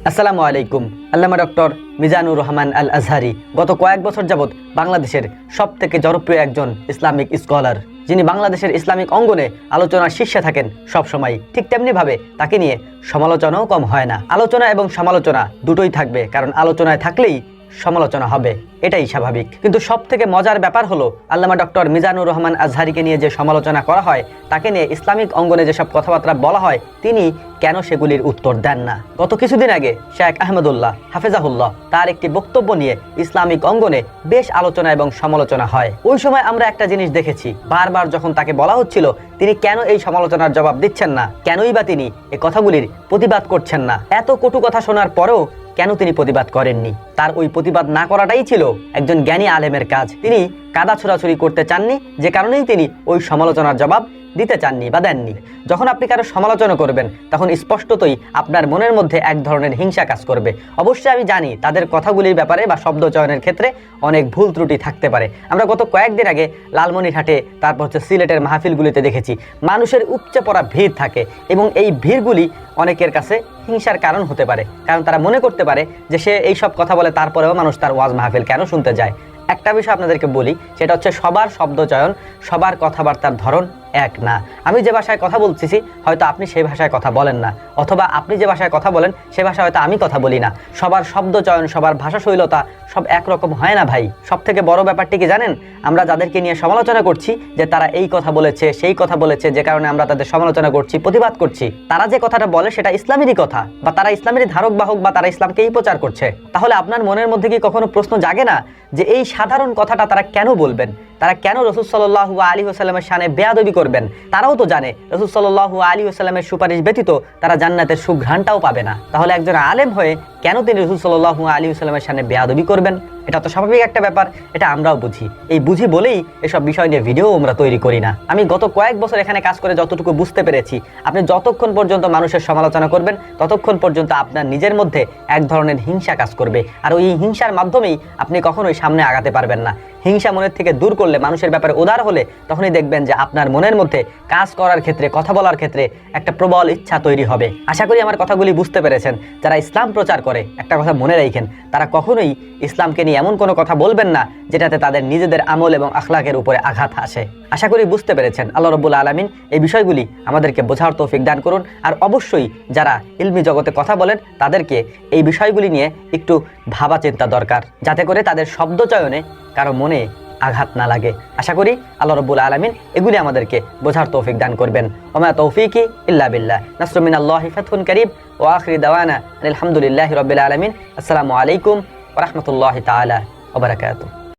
আসসালামু আলাইকুম। আল্লামা ডক্টর মিজানুর রহমান আল আজহারি গত কয়েক বছর যাবৎ বাংলাদেশের সবথেকে জনপ্রিয় একজন ইসলামিক স্কলার, যিনি বাংলাদেশের ইসলামিক অঙ্গনে আলোচনার শীর্ষে থাকেন সবসময়। ঠিক তেমনিভাবে তাকে নিয়ে সমালোচনাও কম হয় না। আলোচনা এবং সমালোচনা দুটোই থাকবে, কারণ আলোচনায় থাকলেই সমালোচনা হবে, এটাই স্বাভাবিক। কিন্তু সবথেকে মজার ব্যাপার হলো আল্লামা ডক্টর মিজানুর রহমান আজহারিকে নিয়ে যে সমালোচনা করা হয়, তাকে নিয়ে ইসলামিক অঙ্গনে যেসব কথাবার্তা বলা হয়, তিনি কেন সেগুলির উত্তর দেন না। গত কিছুদিন আগে শেখ আহমদুল্লাহ হাফেজাহুল্লাহ তার একটি বক্তব্য নিয়ে ইসলামিক অঙ্গনে বেশ আলোচনা এবং সমালোচনা হয়। ওই সময় আমরা একটা জিনিস দেখেছি, বারবার যখন তাকে বলা হচ্ছিল তিনি কেন এই সমালোচনার জবাব দিচ্ছেন না, কেনই বা তিনি এই কথাগুলির প্রতিবাদ করছেন না, এত কটু কথা শোনার পরেও কেন তিনি প্রতিবাদ করেননি। তার ওই প্রতিবাদ না করাটাই ছিল একজন জ্ঞানী আলেমের কাজ। তিনি কাদা ছোড়াছুড়ি করতে চাননি, যে কারণেই তিনি ওই সমালোচনার জবাব দিতে চাননি বা দেননি। যখন আপনি কারো সমালোচনা করবেন, তখন স্পষ্টতই আপনার মনের মধ্যে এক ধরনের হিংসা কাজ করবে। অবশ্যই আমি জানি তাদের কথাগুলির ব্যাপারে বা শব্দ চয়নের ক্ষেত্রে অনেক ভুল ত্রুটি থাকতে পারে। আমরা গত কয়েকদিন আগে লালমনিরহাটে, তারপর সিলেটের মাহফিলগুলিতে দেখেছি মানুষের উপচে পড়া ভিড় থাকে, এবং এই ভিড়গুলি অনেকের কাছে হিংসার কারণ হতে পারে, কারণ তারা মনে করতে পারে যে সে এই সব কথা বলে, তারপরেও মানুষ তার ওয়াজ মাহফিল কেন শুনতে যায়। একটা বিষয় আপনাদেরকে বলি, সেটা হচ্ছে সবার শব্দচয়ন, সবার কথাবার্তার ধরন এক না। আমি যে ভাষায় কথা বলতেছি হয়তো আপনি সেই ভাষায় কথা বলেন না, অথবা আপনি যে ভাষায় কথা বলেন সে ভাষায় হয়তো আমি কথা বলি না। সবার শব্দচয়ন, সবার ভাষাশৈলতা সব একরকম হয় না ভাই। সব থেকে বড় ব্যাপারটি কি জানেন? আমরা যাদেরকে নিয়ে সমালোচনা করছি যে তারা এই কথা বলেছে, সেই কথা বলেছে, যে কারণে আমরা তাদের সমালোচনা করছি, প্রতিবাদ করছি, তারা যে কথাটা বলে সেটা ইসলামেরই কথা, বা তারা ইসলামেরই ধারক বাহক, বা তারা ইসলামকেই প্রচার করছে। তাহলে আপনার মনের মধ্যে কি কখনো প্রশ্ন জাগে না যে এই সাধারণ কথাটা তারা কেন বলবেন? তারা কেন রাসূল সাল্লাল্লাহু আলাইহি ওয়াসাল্লামের শানে বেয়াদবি করবেন? তারাও তো জানে রাসূল সাল্লাল্লাহু আলাইহি ওয়াসাল্লামের সুপারিশ ব্যতীত তারা জান্নাতের সুঘ্রাণটাও পাবে না। তাহলে একজন আলেম হয়ে কেন তিনি রাসূল সাল্লাল্লাহু আলাইহি ওয়াসাল্লামের শানে বেয়াদবি করবেন? এটা তো স্বাভাবিক একটা ব্যাপার, এটা আমরাও বুঝি। এই বুঝি বলেই এসব বিষয় নিয়ে ভিডিও আমরা তৈরি করি না। আমি গত কয়েক বছর এখানে কাজ করে যতটুকু বুঝতে পেরেছি, আপনি যতক্ষণ পর্যন্ত মানুষের সমালোচনা করবেন ততক্ষণ পর্যন্ত আপনার নিজের মধ্যে এক ধরনের হিংসা কাজ করবে, আর ওই হিংসার মাধ্যমেই আপনি কখনোই সামনে আগাতে পারবেন না। হিংসা মনের থেকে দূর করলে, মানুষের ব্যাপারে উদার হলে, তখনই দেখবেন যে আপনার মনের মধ্যে কাজ করার ক্ষেত্রে, কথা বলার ক্ষেত্রে একটা প্রবল ইচ্ছা তৈরি হবে। আশা করি আমার কথাগুলি বুঝতে পেরেছেন। যারা ইসলাম প্রচার করে, একটা কথা মনে রাখেন, তারা কখনোই ইসলামকে নিয়ে এমন কোনো কথা বলবেন না যেটাতে তাদের নিজেদের আমল এবং আখলাকের উপরে আঘাত আসে। আশা করি বুঝতে পেরেছেন। আল্লাহ রাব্বুল আলামিন এই বিষয়গুলি আমাদেরকে বোঝার তৌফিক দান করুন। আর অবশ্যই যারা ইলমি জগতে কথা বলেন, তাদেরকে এই বিষয়গুলি নিয়ে একটু ভাবা চিন্তা দরকার, যাতে করে তাদের শব্দচয়নে কারো মনে আঘাত না লাগে। আশা করি আল্লাহ রাব্বুল আলামিন এগুলি আমাদেরকে বোঝার তৌফিক দান করবেন। ওমা তৌফিকি ইল্লা বিল্লাহ। নাসরুম মিনাল্লাহি ফাতহুন কারীব ওয়া আখিরু দাওয়ানা আলহামদুলিল্লাহি রাব্বিল আলামিন। আসসালামু আলাইকুম ওয়া রাহমাতুল্লাহি তাআলা ওয়া বারাকাতুহু।